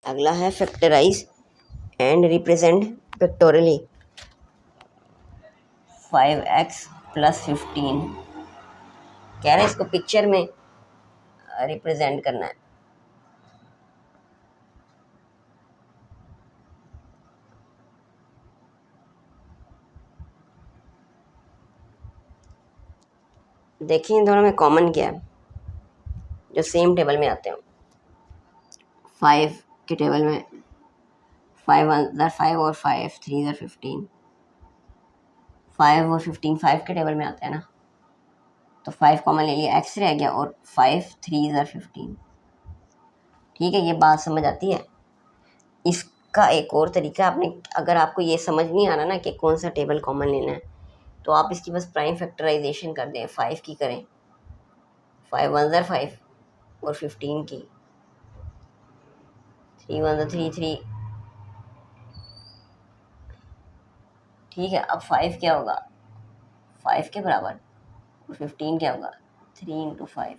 अगला है factorise and represent pictorially. 5x + 15 कह रहे हैं इसको पिक्चर में रिप्रेजेंट करना है। देखिए इन दोनों में कॉमन क्या है जो सेम टेबल में आते हैं। 5 के टेबल में 5 * 5 और 5 3 * 15, 5 और 15 5 के टेबल में आते हैं ना, तो 5 कॉमन ले लिया, x रह गया और 5 3 * 15। ठीक है, ये बात समझ आती है। इसका एक और तरीका, आपने अगर आपको ये समझ नहीं आ रहा ना कि कौन सा टेबल कॉमन लेना है, तो आप इसकी बस प्राइम फैक्टराइजेशन कर दें। 5 की करें, 5 * 1 = 5 और 15 की 3 * 1 = 3 3। ठीक है, अब 5 क्या होगा, 5 के बराबर, और 15 क्या होगा, 3 × 5।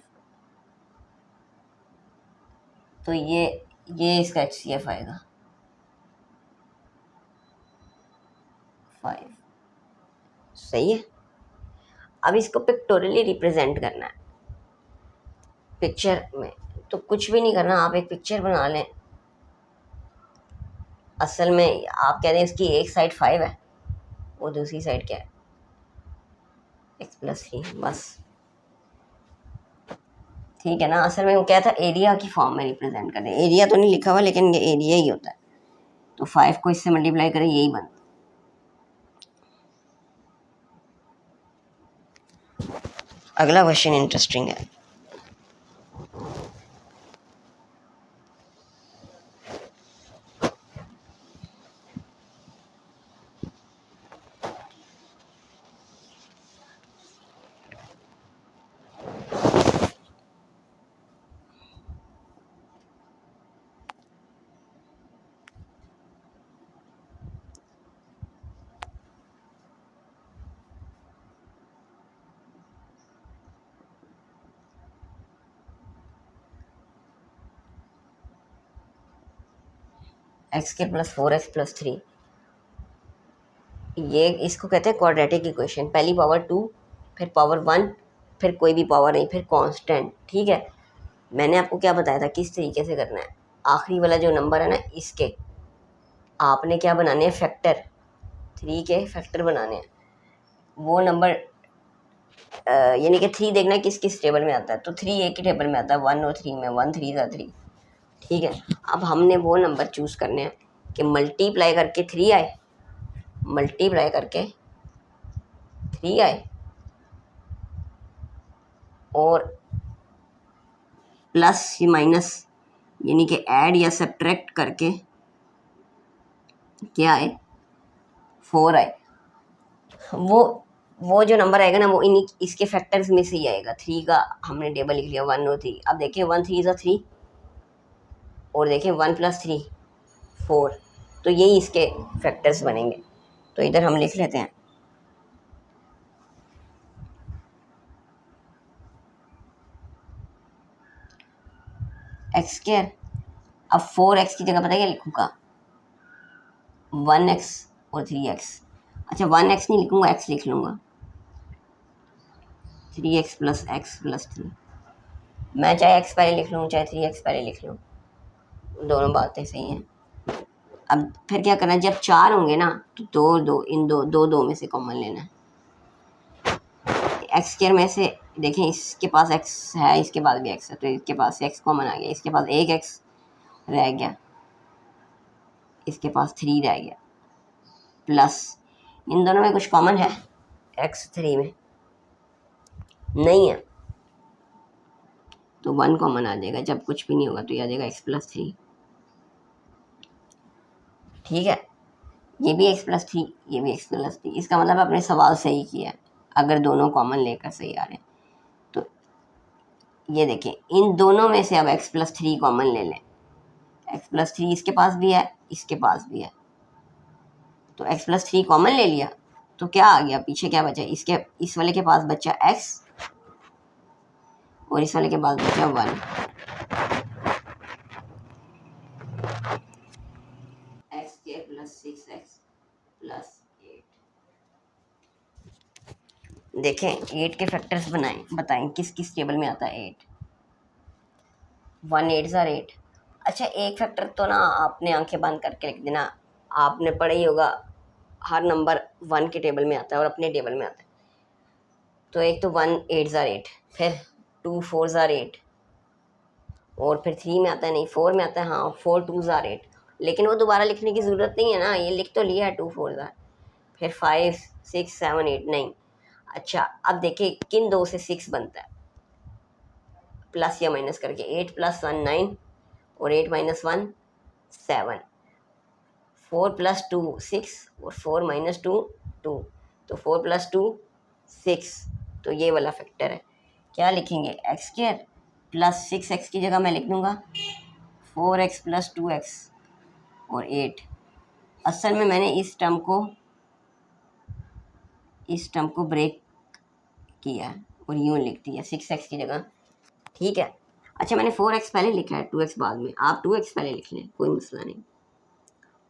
तो ये इसका HCF आएगा 5। सही है। अब इसको पिक्टोरियली रिप्रेजेंट करना है पिक्चर में, तो कुछ भी नहीं करना, आप एक पिक्चर बना लें। असल में आप कह रहे हैं इसकी एक साइड 5 है और दूसरी साइड क्या है, x + 3, बस। ठीक है ना। असल में वो क्या था, एरिया की फॉर्म में रिप्रेजेंट कर रहे हैं। एरिया तो नहीं लिखा हुआ लेकिन ये एरिया ही होता है। तो 5 को इससे मल्टीप्लाई करें, यही बनता। अगला क्वेश्चन इंटरेस्टिंग है। x² + 4x + 3, ये इसको कहते हैं क्वाड्रेटिक इक्वेशन। पहली पावर 2, फिर पावर 1, फिर कोई भी पावर नहीं, फिर कांस्टेंट। ठीक है, मैंने आपको क्या बताया था किस तरीके से करना है। आखिरी वाला जो नंबर है ना, इसके आपने क्या बनाने हैं, फैक्टर 3 के फैक्टर बनाने हैं। वो नंबर यानी कि 3 देखना है किस किस टेबल में आता है। तो 3 एक ही टेबल में आता है, 1 और 3 में, 1 3 * 3। ठीक है, अब हमने वो नंबर चूज़ करने हैं कि मल्टीप्लाई करके 3 आए, मल्टीप्लाई करके 3 आए, और प्लस या माइनस यानी कि ऐड या सब्ट्रैक्ट करके क्या आए, 4 आए। वो जो नंबर आएगा ना, वो इसके फैक्टर्स में से ही आएगा। 3 का हमने टेबल लिख लिया, 1 और 3। अब देखिए 1 3 * 3, और देखिए 1 + 3 4, तो यही इसके फैक्टर्स बनेंगे। तो इधर हम लिख लेते हैं x²। अब 4x की जगह पता है क्या लिखूँगा, 1x और 3x। अच्छा 1x नहीं लिखूँगा, x लिख लूँगा, 3x + x + 3। मैं चाहे x पहले लिख लूँ चाहे 3x पहले लिख लूँ, दोनों बातें सही हैं। अब फिर क्या करना है, जब 4 होंगे ना तो इन दो में से कॉमन लेना है। x² में से देखें, इसके पास x है, इसके पास भी x है, तो इसके पास से x कॉमन आ गया। इसके पास एक x रह गया, इसके पास 3 रह गया, प्लस इन दोनों में कुछ कॉमन है, x 3 में नहीं है, तो 1 कॉमन आ जाएगा। जब कुछ भी नहीं होगा तो ये आ जाएगा x + 3। ठीक है, ये भी x + 3, ये भी x + 3। इसका मतलब आपने सवाल सही किया है अगर दोनों कॉमन लेकर सही आ रहे हैं। तो ये देखें, इन दोनों में से अब x + 3 कॉमन ले लें। x + 3 इसके पास भी है, इसके पास भी है, तो x + 3 कॉमन ले लिया, तो क्या आ गया, पीछे क्या बचा, इस वाले के पास बचा x और इस वाले के पास बचा 1। देखें 8 के फैक्टर्स बनाएं, बताएं किस किस टेबल में आता है 8। 1 8 ज़ार 8। अच्छा एक फैक्टर तो ना आपने आंखें बंद करके लिख देना, आपने पढ़ा ही होगा हर नंबर 1 के टेबल में आता है और अपने टेबल में आता है। तो एक तो 1 8 ज़ार 8, फिर 2 4 ज़ार 8, और फिर 3 में आता है, नहीं 4 में आता है, हाँ 4 2 ज़ार 8, लेकिन वो दोबारा लिखने की ज़रूरत नहीं है ना, ये लिख तो लिया है 2 4 ज़ार। फिर 5 6 7 8 नहीं। अच्छा अब देखिए किन दो से 6 बनता है, प्लस या माइनस करके। 8 + 1 9 और 8 - 1 7। 4 + 2 6 और 4 - 2 2, तो 4 + 2 6। तो ये वाला फैक्टर है। क्या लिखेंगे x² + 6x की जगह मैं लिख दूँगा 4x + 2x और 8। असल में मैंने इस टर्म को ब्रेक किया और यूँ लिख दिया 6x की जगह, ठीक है। अच्छा मैंने 4x पहले लिखा है, 2x बाद में, आप 2x पहले लिख लें, कोई मसला नहीं।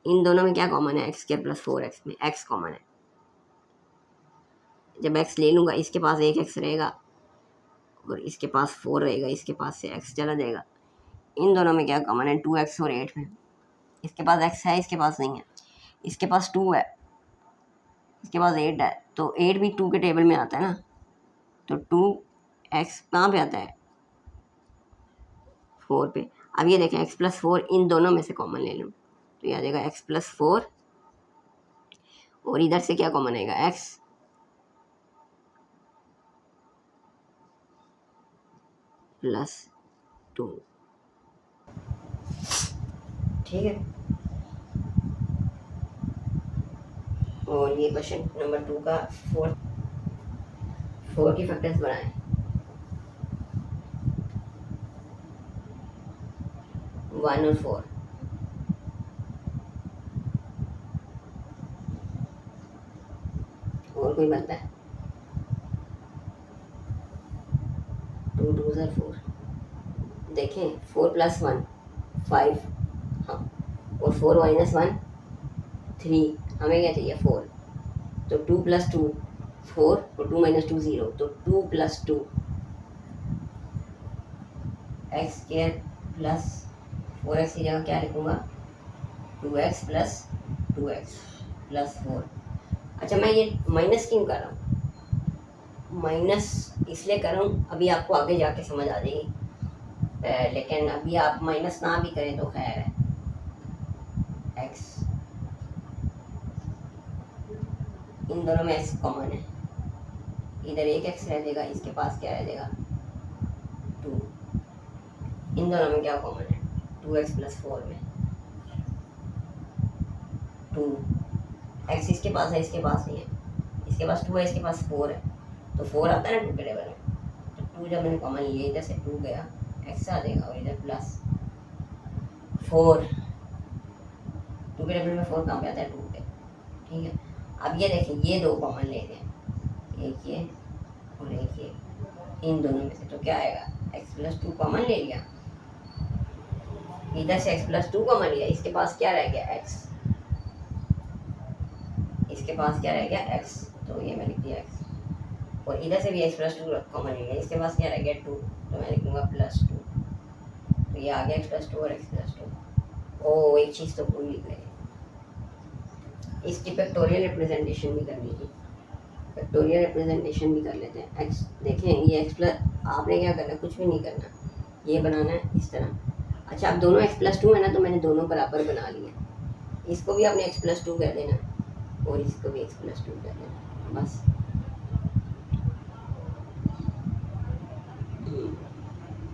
इन दोनों में क्या कॉमन है, x² + 4x में x कॉमन है। जब x ले लूँगा इसके पास एक x रहेगा और इसके पास 4 रहेगा, इसके पास से x चला जाएगा। इन दोनों में क्या कॉमन है, 2x और 8 में। इसके पास x है, इसके पास नहीं है, इसके पास 2 है, इसके पास 8 है, तो 8 भी 2 के टेबल में आता है ना, तो 2x कहाँ पे आता है, 4 पे। अब ये देखें x + 4 इन दोनों में से कॉमन ले लूँ तो ये आ जाएगा x + 4, और इधर से क्या कॉमन आएगा, x + 2, ठीक है। और ये क्वेश्चन नंबर 2 का 4 की फैक्टर्स बनाएं। 1 और 4। और कोई बनता है, 2 2 ज़ार 4। देखें 4 + 1 5, हाँ, और 4 - 1 3, हमें क्या चाहिए 4, तो 2 + 2 4 और 2 - 2 0, तो 2 + 2 x² + 4x की जगह क्या लिखूँगा, 2x + 2x + 4। अच्छा मैं ये माइनस क्यों कर रहा हूँ, माइनस इसलिए कर रहा हूँ, अभी आपको आगे जाके समझ आ जाएगी, लेकिन अभी आप माइनस ना भी करें तो खैर है। x इन दोनों में x कॉमन है, इधर एक x रह जाएगा, इसके पास क्या रह जाएगा 2। इन दोनों में क्या कॉमन है, 2x + 4 में 2, x इसके पास है, इसके पास नहीं है, इसके पास 2 है, इसके पास 4 है, तो 4 आता है ना 2 के टेबल में, तो 2 जब मैंने कॉमन लिया इधर से 2 गया, x आ जाएगा, और इधर + 4, 2 के टेबल में 4 कहाँ पे आता है, 2 पे, ठीक है। अब ये देखिए ये दो कॉमन ले लें, एक ये और एक ये, इन दोनों में से तो क्या आएगा, x + 2 कॉमन ले लिया, इधर से x + 2 कॉमन लिया, इसके पास क्या रह गया x, इसके पास क्या रह गया x, तो ये मैं लिख दिया x, और इधर से भी x + 2 कॉमन लिया, इसके पास क्या रह गया 2, तो मैं लिखूँगा +2, तो ये आ गया x + 2 और x + 2। ओ एक चीज़ तो भूल गए, इसकी फैक्टोरियल रिप्रेजेंटेशन भी करनी थी, फैक्टोरियल रिप्रेजेंटेशन भी कर लेते हैं। x देखें ये x + आपने क्या करना है, कुछ भी नहीं करना, ये बनाना है इस तरह। अच्छा अब दोनों x + 2 है ना, तो मैंने दोनों बराबर बना लिया, इसको भी आपने x + 2 कर देना और इसको भी x + 2 कर देना, बस